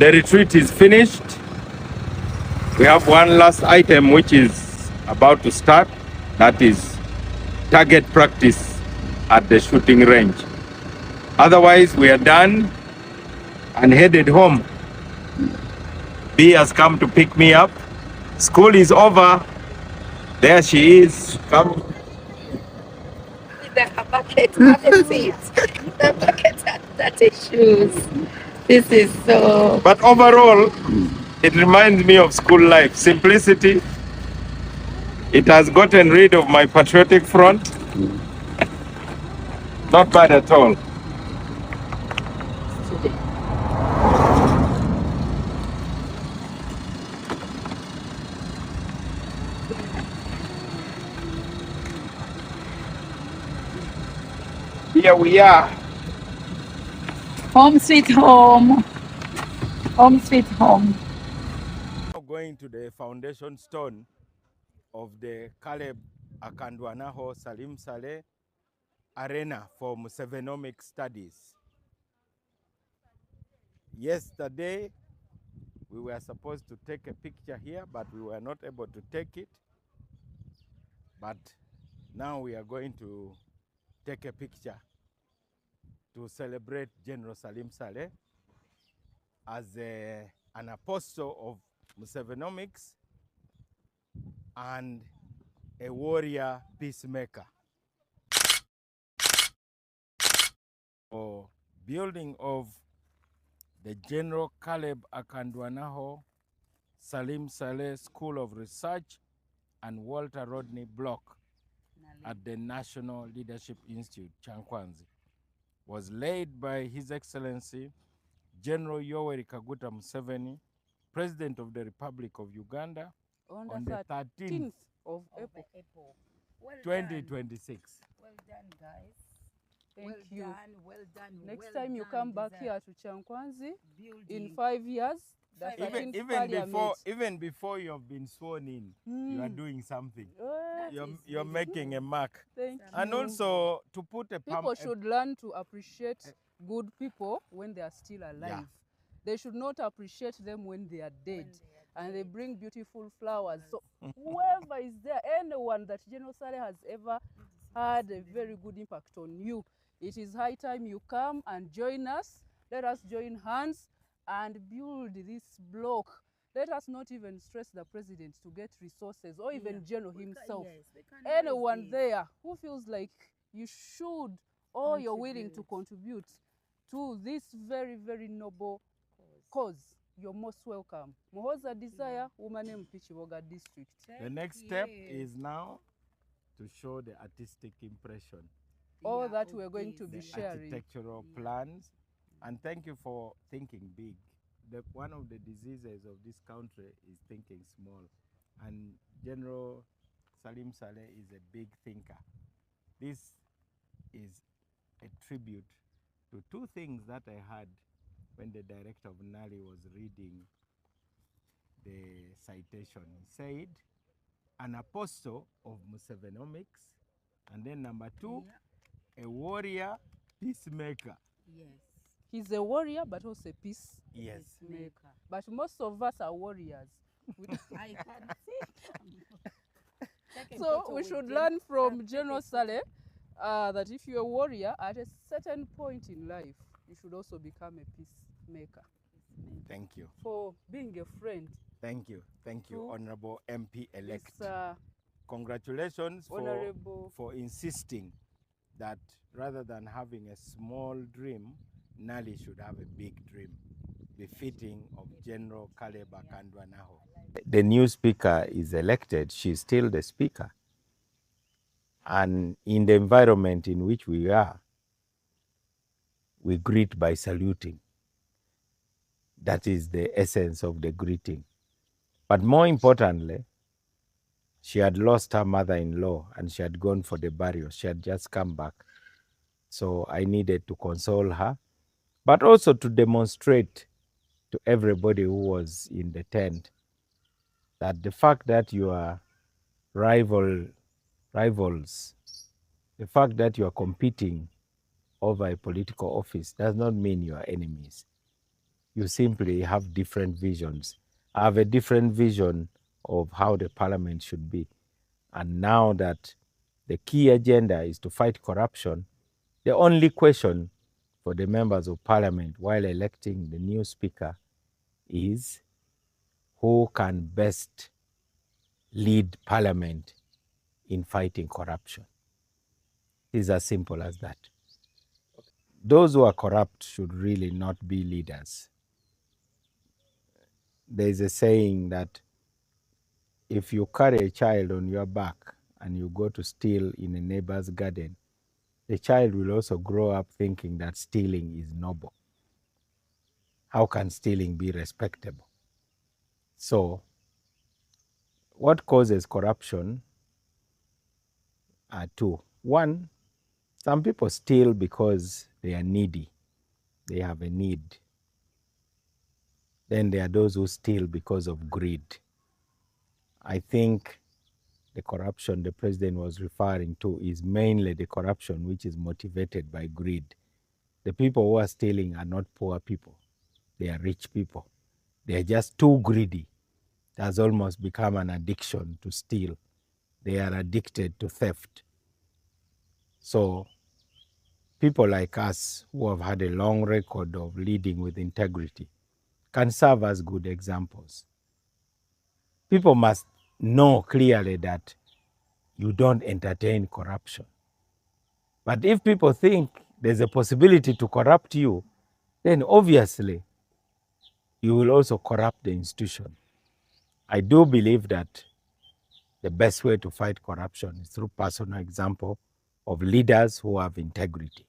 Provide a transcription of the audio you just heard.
The retreat is finished. We have one last item which is about to start. That is target practice at the shooting range. Otherwise, we are done and headed home. B has come to pick me up. School is over. There she is. Come. The bucket at the feet. The bucket at the shoes. This is so... But overall, it reminds me of school life. Simplicity. It has gotten rid of my patriotic front. Not bad at all. Here we are. Home sweet home. Home sweet home. Going to the foundation stone of the Caleb Akandwanaho Salim Saleh Arena for Musevenomic Studies. Yesterday, we were supposed to take a picture here, but we were not able to take it. But now we are going to take a picture to celebrate General Salim Saleh as an apostle of Musevenomics and a warrior peacemaker. For building of the General Caleb Akandwanaho Salim Saleh School of Research and Walter Rodney Block at the National Leadership Institute, Kyankwanzi, was laid by His Excellency General Yoweri Kaguta Museveni, President of the Republic of Uganda, on the 13th of April, 2026. Well done, guys. Thank you. Well done. Next time you come back here to Kyankwanzi in 5 years, Even before you have been sworn in, you are doing something. You're making a mark. Thank you. And also to put a people should learn to appreciate good people when they are still alive. Yeah. They should not appreciate them when they are dead. And they bring beautiful flowers. So whoever is there, anyone that General Saleh has ever had a very good impact on you, it is high time you come and join us. Let us join hands and build this block. Let us not even stress the president to get resources or even General himself. Anyone there who feels like you should or you're willing to contribute to this very, very noble cause, you're most welcome. Muhoza Desire, Woman MP Chiboga District. The next step is now to show the artistic impression. All that we're going to be sharing. Architectural plans. And thank you for thinking big. One of the diseases of this country is thinking small. And General Salim Saleh is a big thinker. This is a tribute to two things that I heard when the director of Nali was reading the citation. He said, an apostle of Musevenomics, and then number two, a warrior peacemaker. Yes. He's a warrior, but also a peacemaker. But most of us are warriors. I can see. So we should learn from General Saleh that if you're a warrior, at a certain point in life, you should also become a peacemaker. Thank you. For being a friend. Thank you. Thank you, Honorable MP-elect. Congratulations for insisting that rather than having a small dream, Nali should have a big dream, befitting of General Caleb Akandwanaho. The new speaker is elected, she's still the speaker. And in the environment in which we are, we greet by saluting. That is the essence of the greeting. But more importantly, she had lost her mother-in-law and she had gone for the burial. She had just come back. So I needed to console her, but also to demonstrate to everybody who was in the tent that the fact that you are rivals, the fact that you are competing over a political office does not mean you are enemies. You simply have different visions. I have a different vision of how the parliament should be. And now that the key agenda is to fight corruption, the only question for the members of parliament while electing the new speaker is who can best lead parliament in fighting corruption. It's as simple as that. Those who are corrupt should really not be leaders. There's a saying that if you carry a child on your back and you go to steal in a neighbor's garden, the child will also grow up thinking that stealing is noble. How can stealing be respectable? So, what causes corruption are two. One, some people steal because they are needy. They have a need. Then there are those who steal because of greed. I think the corruption the president was referring to is mainly the corruption which is motivated by greed. The people who are stealing are not poor people. They are rich people. They are just too greedy. It has almost become an addiction to steal. They are addicted to theft. So people like us who have had a long record of leading with integrity can serve as good examples. People must know clearly that you don't entertain corruption. But if people think there's a possibility to corrupt you, then obviously you will also corrupt the institution. I do believe that the best way to fight corruption is through personal example of leaders who have integrity.